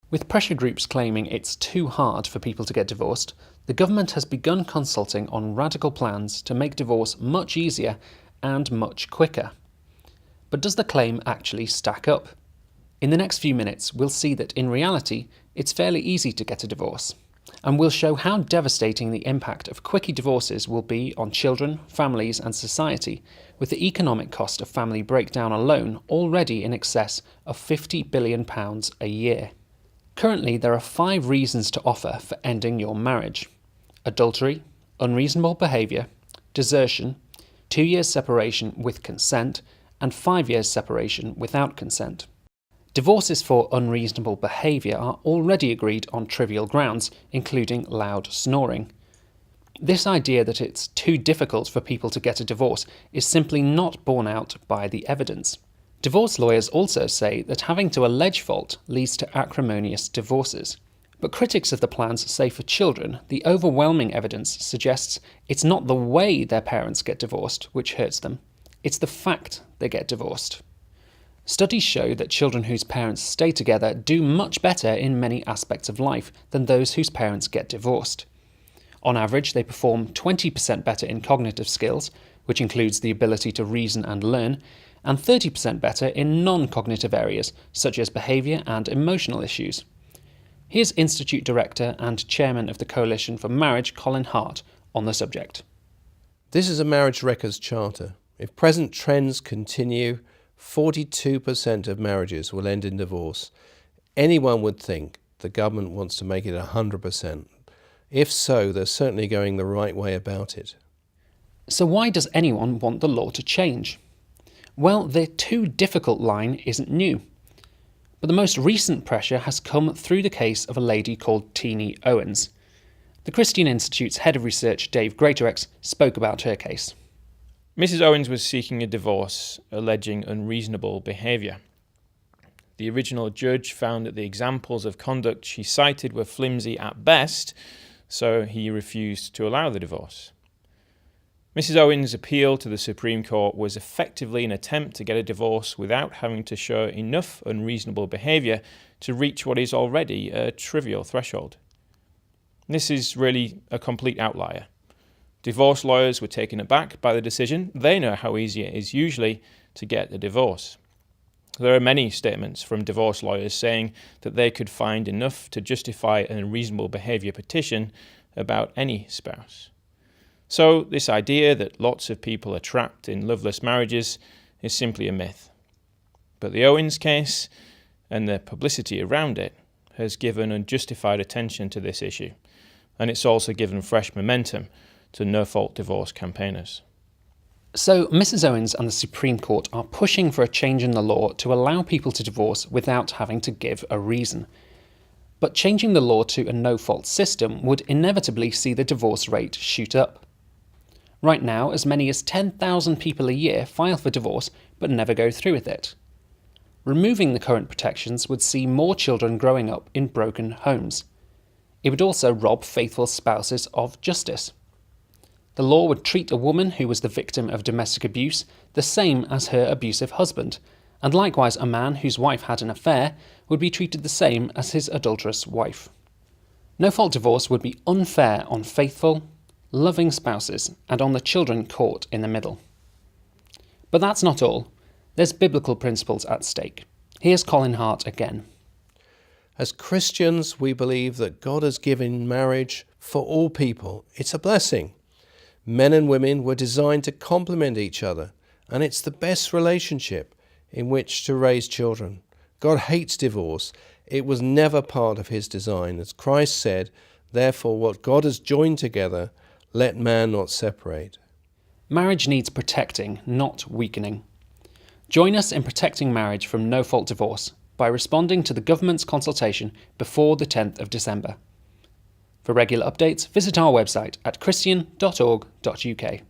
With pressure groups claiming it's too hard for people to get divorced, the government has begun consulting on radical plans to make divorce much easier and much quicker. But does the claim actually stack up? In the next few minutes, we'll see that in reality, it's fairly easy to get a divorce. And we'll show how devastating the impact of quickie divorces will be on children, families and society, with the economic cost of family breakdown alone already in excess of £50 billion a year. Currently, there are 5 reasons to offer for ending your marriage: adultery, unreasonable behaviour, desertion, 2 years separation with consent, and 5 years separation without consent. Divorces for unreasonable behaviour are already agreed on trivial grounds, including loud snoring. This idea that it's too difficult for people to get a divorce is simply not borne out by the evidence. Divorce lawyers also say that having to allege fault leads to acrimonious divorces. But critics of the plans say for children, the overwhelming evidence suggests it's not the way their parents get divorced which hurts them, it's the fact they get divorced. Studies show that children whose parents stay together do much better in many aspects of life than those whose parents get divorced. On average, they perform 20% better in cognitive skills, which includes the ability to reason and learn, and 30% better in non-cognitive areas, such as behaviour and emotional issues. Here's Institute Director and Chairman of the Coalition for Marriage, Colin Hart, on the subject. This is a marriage records charter. If present trends continue, 42% of marriages will end in divorce. Anyone would think the government wants to make it 100%. If so, they're certainly going the right way about it. So why does anyone want the law to change? Well, the too difficult line isn't new. But the most recent pressure has come through the case of a lady called Teenie Owens. The Christian Institute's head of research, Dave Greatorex, spoke about her case. Mrs. Owens was seeking a divorce, alleging unreasonable behaviour. The original judge found that the examples of conduct she cited were flimsy at best, so he refused to allow the divorce. Mrs. Owens' appeal to the Supreme Court was effectively an attempt to get a divorce without having to show enough unreasonable behaviour to reach what is already a trivial threshold. This is really a complete outlier. Divorce lawyers were taken aback by the decision. They know how easy it is usually to get a divorce. There are many statements from divorce lawyers saying that they could find enough to justify an unreasonable behaviour petition about any spouse. So this idea that lots of people are trapped in loveless marriages is simply a myth. But the Owens case and the publicity around it has given unjustified attention to this issue, and it's also given fresh momentum to no-fault divorce campaigners. So Mrs. Owens and the Supreme Court are pushing for a change in the law to allow people to divorce without having to give a reason. But changing the law to a no-fault system would inevitably see the divorce rate shoot up. Right now, as many as 10,000 people a year file for divorce but never go through with it. Removing the current protections would see more children growing up in broken homes. It would also rob faithful spouses of justice. The law would treat a woman who was the victim of domestic abuse the same as her abusive husband, and likewise a man whose wife had an affair would be treated the same as his adulterous wife. No-fault divorce would be unfair on faithful, loving spouses and on the children caught in the middle. But that's not all. There's biblical principles at stake. Here's Colin Hart again. As Christians, we believe that God has given marriage for all people. It's a blessing. Men and women were designed to complement each other, and it's the best relationship in which to raise children. God hates divorce. It was never part of his design. As Christ said, therefore what God has joined together, let man not separate. Marriage needs protecting, not weakening. Join us in protecting marriage from no-fault divorce by responding to the government's consultation before the 10th of December. For regular updates, visit our website at christian.org.uk.